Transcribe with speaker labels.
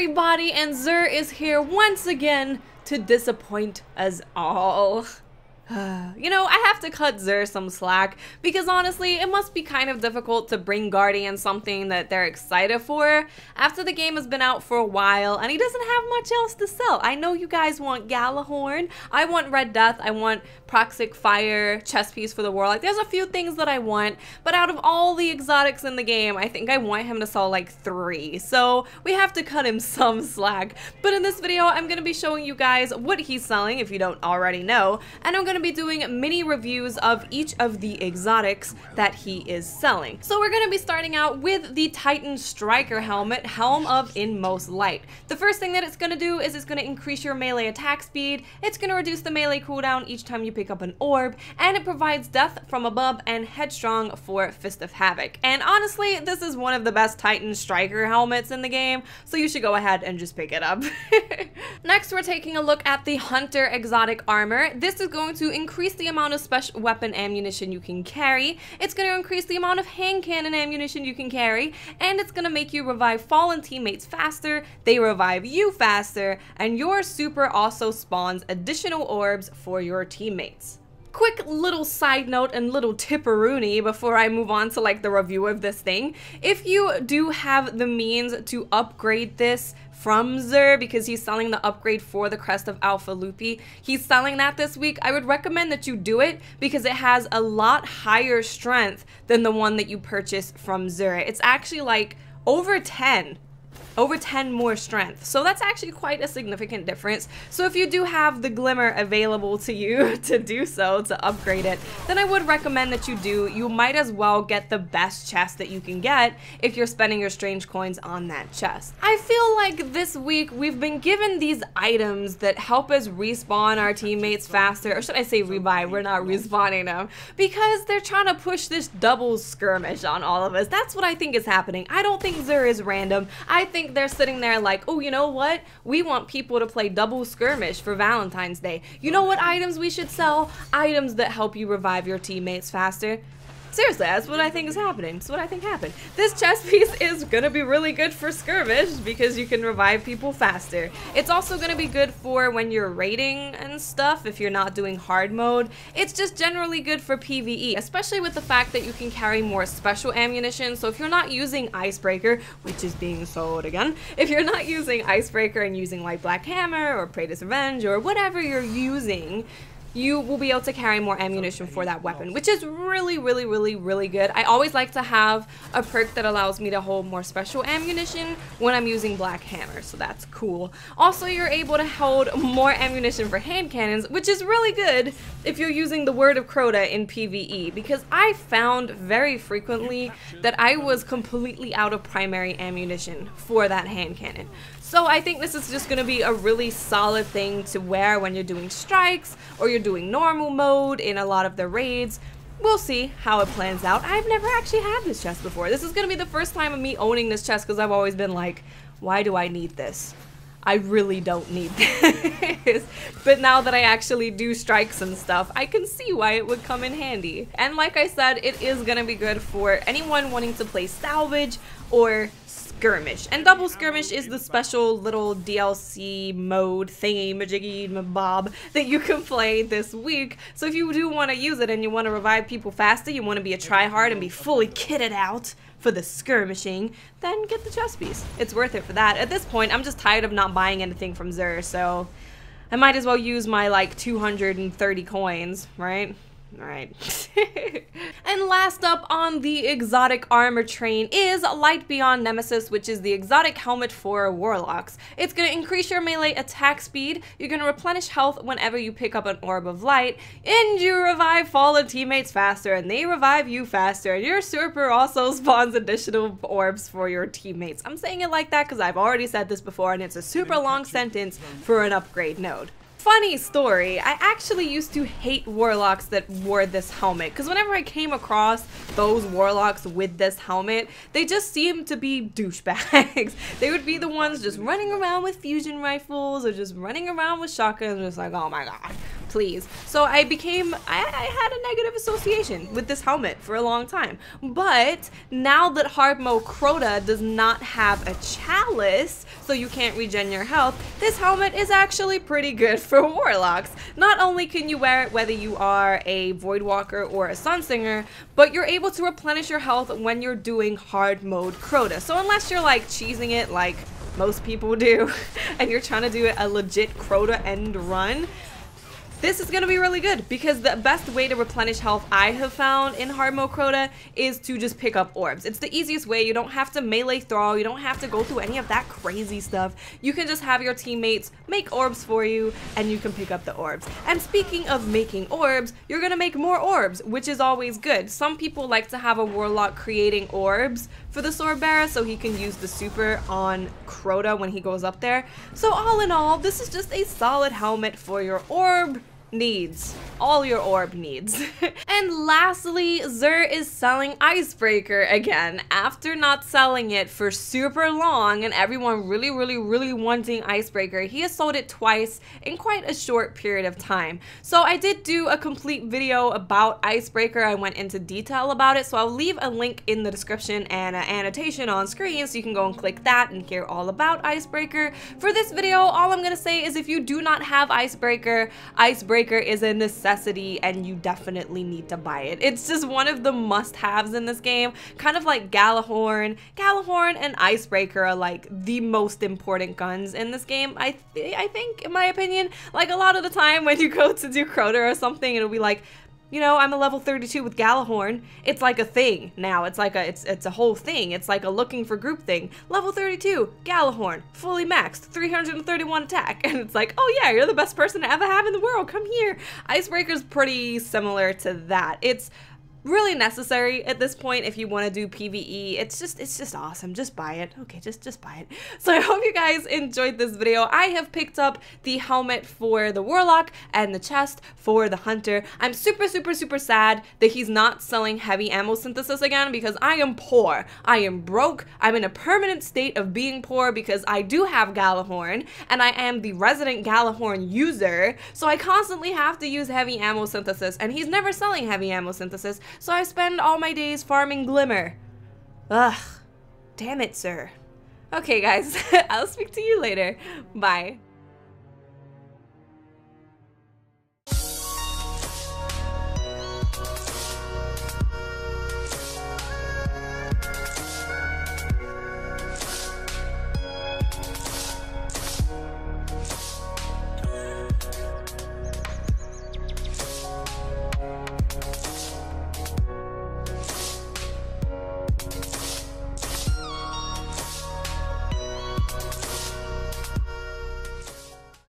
Speaker 1: everybody, and Xur is here once again to disappoint us all. You know, I have to cut Xur some slack because honestly, it must be kind of difficult to bring Guardian something that they're excited for after the game has been out for a while and he doesn't have much else to sell. I know you guys want Galahorn, I want Red Death, I want Proxic Fire, chest piece for the Warlock. There's a few things that I want, but out of all the exotics in the game, I think I want him to sell like 3. So we have to cut him some slack. But in this video, I'm going to be showing you guys what he's selling if you don't already know, and I'm going to be doing mini reviews of each of the exotics that he is selling. So we're going to be starting out with the Titan Striker helmet, Helm of Inmost Light. The first thing that it's going to do is it's going to increase your melee attack speed, it's going to reduce the melee cooldown each time you pick up an orb, and it provides Death from Above and Headstrong for Fist of Havoc. And honestly, this is one of the best Titan Striker helmets in the game, so you should go ahead and just pick it up. Next, we're taking a look at the Hunter exotic armor. This is going to increase the amount of special weapon ammunition you can carry, it's going to increase the amount of hand cannon ammunition you can carry, and it's going to make you revive fallen teammates faster, they revive you faster, and your super also spawns additional orbs for your teammates. Quick little side note and little tipperoonie before I move on to like the review of this thing. If you do have the means to upgrade this from Xur, because he's selling the upgrade for the Crest of Alpha Lupi, he's selling that this week, I would recommend that you do it because it has a lot higher strength than the one that you purchase from Xur. It's actually like over 10 more strength, so that's actually quite a significant difference. So if you do have the glimmer available to you to do so, to upgrade it, then I would recommend that you do. You might as well get the best chest that you can get if you're spending your strange coins on that chest. I feel like this week we've been given these items that help us respawn our teammates faster, or should I say revive, we're not respawning them, because they're trying to push this double skirmish on all of us. That's what I think is happening. I don't think Xur is random. I think they're sitting there like, oh, you know what? We want people to play double skirmish for Valentine's Day. You know what items we should sell? Items that help you revive your teammates faster. Seriously, that's what I think is happening. That's what I think happened. This chest piece is gonna be really good for skirmish because you can revive people faster. It's also gonna be good for when you're raiding and stuff if you're not doing hard mode. It's just generally good for PvE, especially with the fact that you can carry more special ammunition. So if you're not using Icebreaker, which is being sold again, if you're not using Icebreaker and using like Black Hammer or Praetor's Revenge or whatever you're using, you will be able to carry more ammunition for that weapon, which is really good. I always like to have a perk that allows me to hold more special ammunition when I'm using Black Hammer, so that's cool. Also, you're able to hold more ammunition for hand cannons, which is really good if you're using the Word of Crota in PvE, because I found very frequently that I was completely out of primary ammunition for that hand cannon. So I think this is just going to be a really solid thing to wear when you're doing strikes or you're doing normal mode in a lot of the raids. We'll see how it plans out. I've never actually had this chest before. This is going to be the first time of me owning this chest because I've always been like, why do I need this? I really don't need this. But now that I actually do strikes and stuff, I can see why it would come in handy. And like I said, it is going to be good for anyone wanting to play salvage or skirmish. And double skirmish is the special little DLC mode thingy majiggy bob that you can play this week. So if you do want to use it and you want to revive people faster, you want to be a tryhard and be fully kitted out for the skirmishing, then get the chest piece. It's worth it for that. At this point, I'm just tired of not buying anything from Xur, so I might as well use my like 230 coins, right? Alright. And last up on the exotic armor train is Light Beyond Nemesis, which is the exotic helmet for warlocks. It's going to increase your melee attack speed, you're going to replenish health whenever you pick up an orb of light, and you revive fallen teammates faster, and they revive you faster, and your super also spawns additional orbs for your teammates. I'm saying it like that because I've already said this before, and it's a super long sentence for an upgrade node. Funny story, I actually used to hate warlocks that wore this helmet, because whenever I came across those warlocks with this helmet, they just seemed to be douchebags. They would be the ones just running around with fusion rifles or just running around with shotguns, just like, oh my god, please. So I had a negative association with this helmet for a long time. But now that hard mode Crota does not have a chalice, so you can't regen your health, this helmet is actually pretty good for warlocks. Not only can you wear it whether you are a Voidwalker or a Sunsinger, but you're able to replenish your health when you're doing hard mode Crota. So unless you're like cheesing it like most people do, and you're trying to do a legit Crota end run, this is gonna be really good, because the best way to replenish health I have found in hard mode Crota is to just pick up orbs. It's the easiest way. You don't have to melee throw, you don't have to go through any of that crazy stuff. You can just have your teammates make orbs for you, and you can pick up the orbs. And speaking of making orbs, you're gonna make more orbs, which is always good. Some people like to have a warlock creating orbs for the sword bearer so he can use the super on Crota when he goes up there. So all in all, this is just a solid helmet for your orb needs. All your orb needs. And lastly, Xur is selling Icebreaker again after not selling it for super long and everyone really wanting Icebreaker. He has sold it twice in quite a short period of time. So I did do a complete video about Icebreaker. I went into detail about it, so I'll leave a link in the description and an annotation on screen so you can go and click that and hear all about Icebreaker. For this video, all I'm gonna say is if you do not have Icebreaker, Icebreaker is a necessity and you definitely need to buy it. It's just one of the must-haves in this game, kind of like Galahorn. Galahorn and Icebreaker are like the most important guns in this game, I think, in my opinion. Like a lot of the time when you go to do Crota or something, it'll be like, you know, I'm a level 32 with Galahorn. It's like a thing now. It's like it's a whole thing. It's like a looking for group thing. Level 32, Galahorn, fully maxed, 331 attack. And it's like, oh yeah, you're the best person to ever have in the world. Come here. Icebreaker's pretty similar to that. It's really necessary at this point if you want to do PvE. It's just awesome. Just buy it. Okay, just buy it. So I hope you guys enjoyed this video. I have picked up the helmet for the Warlock and the chest for the Hunter. I'm super sad that he's not selling heavy ammo synthesis again, because I am poor. I am broke. I'm in a permanent state of being poor because I do have Galahorn and I am the resident Galahorn user, so I constantly have to use heavy ammo synthesis, and he's never selling heavy ammo synthesis. So I spend all my days farming Glimmer. Ugh. Damn it, Xur. Okay, guys. I'll speak to you later. Bye.